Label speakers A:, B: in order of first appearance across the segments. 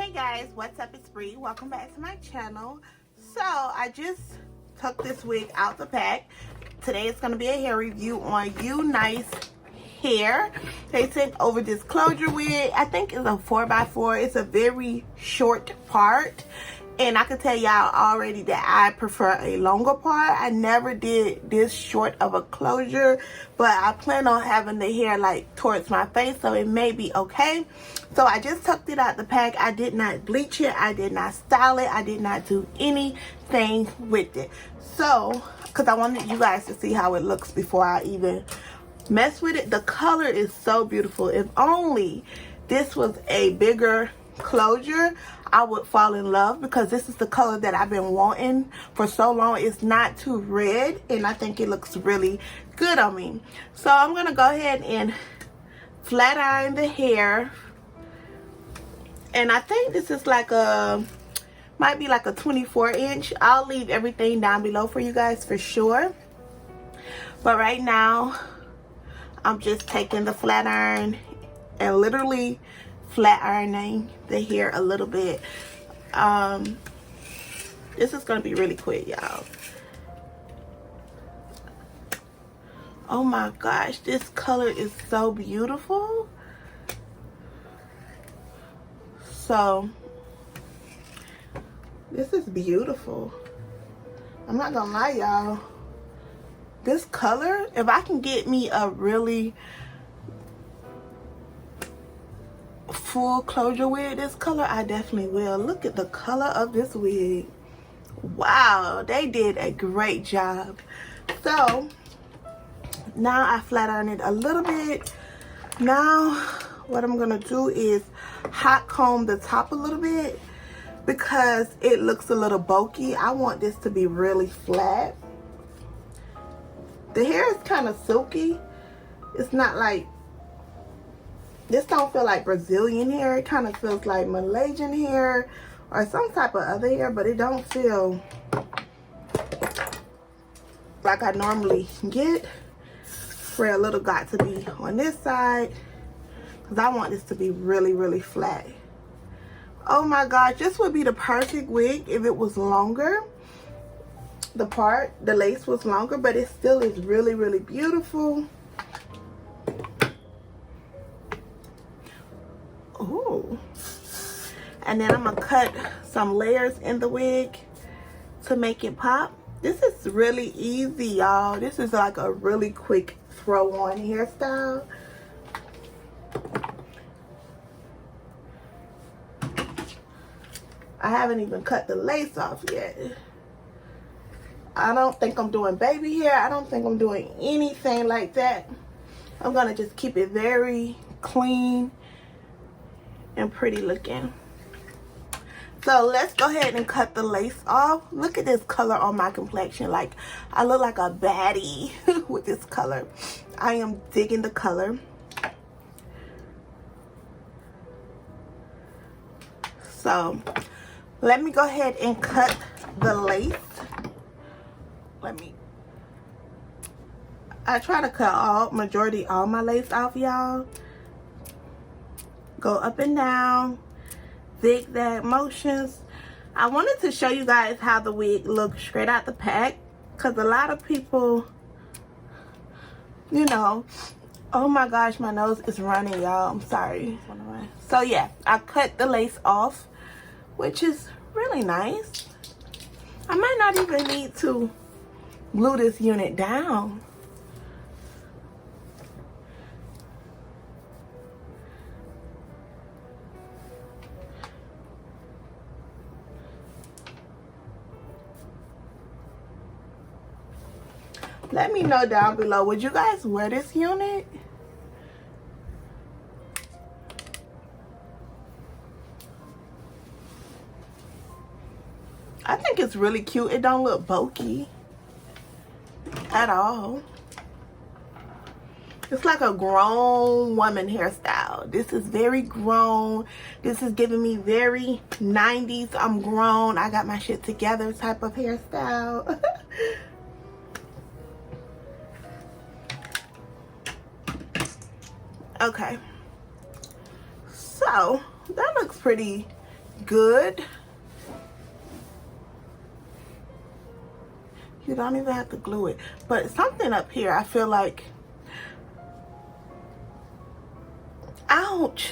A: Hey guys, what's up? It's Bree. Welcome back to my channel. So I just took this wig out the pack. Today it's going to be a hair review on Unice hair. They sent over this closure wig. I think it's a 4x4. It's a very short part, and I can tell y'all already that I prefer a longer part. I never did this short of a closure, but I plan on having the hair like towards my face, so it may be okay. So I just tucked it out the pack. I did not bleach it. I did not style it. I did not do anything with it. So, because I wanted you guys to see how it looks before I even mess with it. The color is so beautiful. If only this was a bigger closure, I would fall in love, because this is the color that I've been wanting for so long. It's not too red, and I think it looks really good on me. So I'm gonna go ahead and flat iron the hair, and I think this is like a, might be like a 24-inch. I'll leave everything down below for you guys for sure, but right now I'm just taking the flat iron and literally flat ironing the hair a little bit. This is gonna be really quick, y'all. Oh my gosh, this color is so beautiful. So this is beautiful. I'm not gonna lie, y'all. This color, if I can get me a really full closure wig this color, I definitely will. Look at the color of this wig. Wow, they did a great job. So now I flat iron it a little bit. Now what I'm gonna do is hot comb the top a little bit, because it looks a little bulky. I want this to be really flat. The hair is kind of silky. It's not like, this don't feel like Brazilian hair. It kind of feels like Malaysian hair or some type of other hair, but it don't feel like I normally get. Where a little got to be on this side, because I want this to be really, really flat. Oh my gosh, this would be the perfect wig if it was longer. The lace was longer, but it still is really, really beautiful. Ooh. And then I'm gonna cut some layers in the wig to make it pop. This is really easy, y'all. This is like a really quick throw on hairstyle. I haven't even cut the lace off yet. I don't think I'm doing baby hair. I don't think I'm doing anything like that. I'm gonna just keep it very clean and pretty looking. So let's go ahead and cut the lace off. Look at this color on my complexion. Like, I look like a baddie with this color. I am digging the color. So let me go ahead and cut the lace. I try to cut all my lace off, y'all. Go up and down, zigzag motions. I wanted to show you guys how the wig looks straight out the pack, because a lot of people, you know, oh my gosh, my nose is running, y'all. I'm sorry. So yeah, I cut the lace off, which is really nice. I might not even need to glue this unit down. Let me know down below, would you guys wear this unit? I think it's really cute. It don't look bulky at all. It's like a grown woman hairstyle. This is very grown. This is giving me very 90s. I'm grown. I got my shit together type of hairstyle. Okay. So that looks pretty good. You don't even have to glue it. But something up here, I feel like, ouch.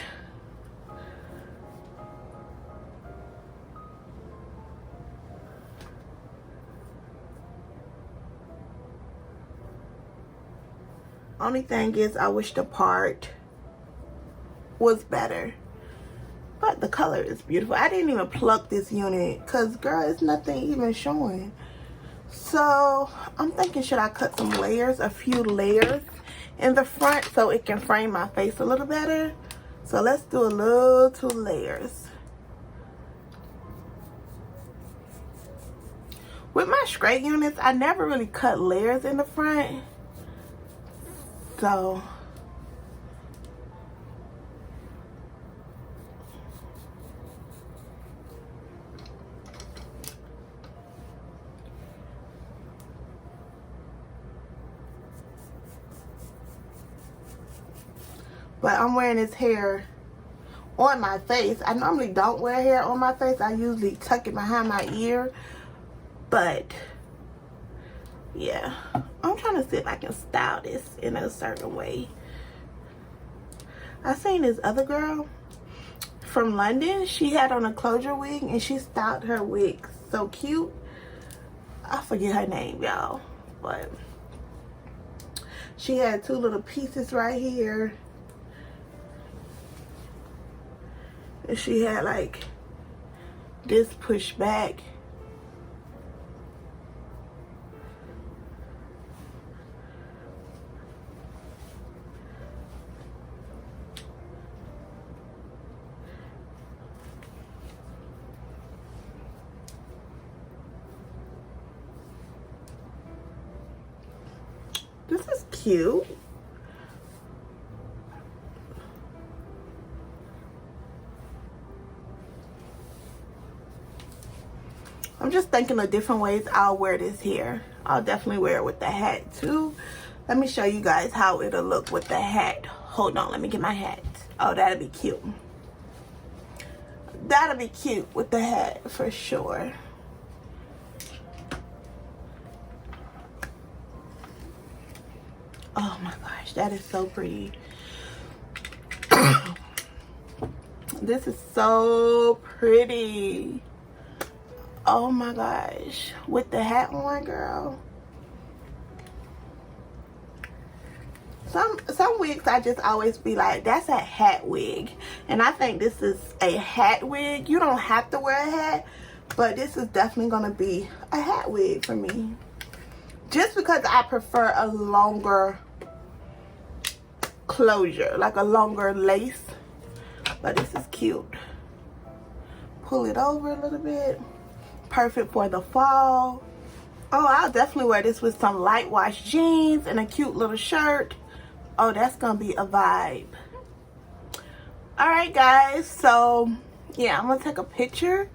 A: Only thing is, I wish the part was better. But the color is beautiful. I didn't even pluck this unit because, girl, it's nothing even showing. So, I'm thinking, should I cut some layers, a few layers in the front so it can frame my face a little better? So, let's do a little layers. With my straight units, I never really cut layers in the front. So, but I'm wearing this hair on my face. I normally don't wear hair on my face. I usually tuck it behind my ear. But, yeah. I'm trying to see if I can style this in a certain way. I seen this other girl from London. She had on a closure wig and she styled her wig so cute. I forget her name, y'all. But she had two little pieces right here. And she had like this pushed back. This is cute. I'm just thinking of different ways I'll wear this here. I'll definitely wear it with the hat too. Let me show you guys how it'll look with the hat. Hold on, let me get my hat. Oh, that'll be cute. That'll be cute with the hat for sure. Oh my gosh, that is so pretty. This is so pretty. Oh my gosh. With the hat on, girl. Some wigs I just always be like, that's a hat wig. And I think this is a hat wig. You don't have to wear a hat, but this is definitely gonna be a hat wig for me. Just because I prefer a longer closure, like a longer lace. But this is cute. Pull it over a little bit. Perfect for the fall. Oh, I'll definitely wear this with some light wash jeans and a cute little shirt. Oh, that's gonna be a vibe. All right, guys, so yeah, I'm gonna take a picture.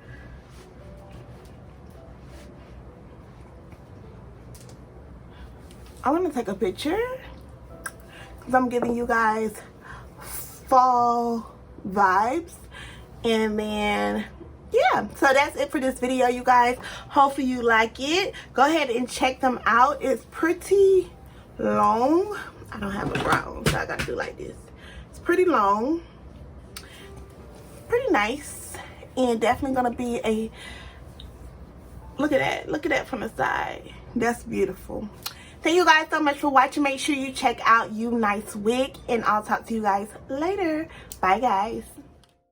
A: I'm gonna take a picture because I'm giving you guys fall vibes. And then yeah, so that's it for this video, you guys. Hopefully you like it. Go ahead and check them out. It's pretty long. I don't have a bra on, so I gotta do like this. It's pretty long, pretty nice, and definitely gonna be a look at that from the side. That's beautiful. Thank you guys so much for watching. Make sure you check out Unice wig, and I'll talk to you guys later. Bye, guys.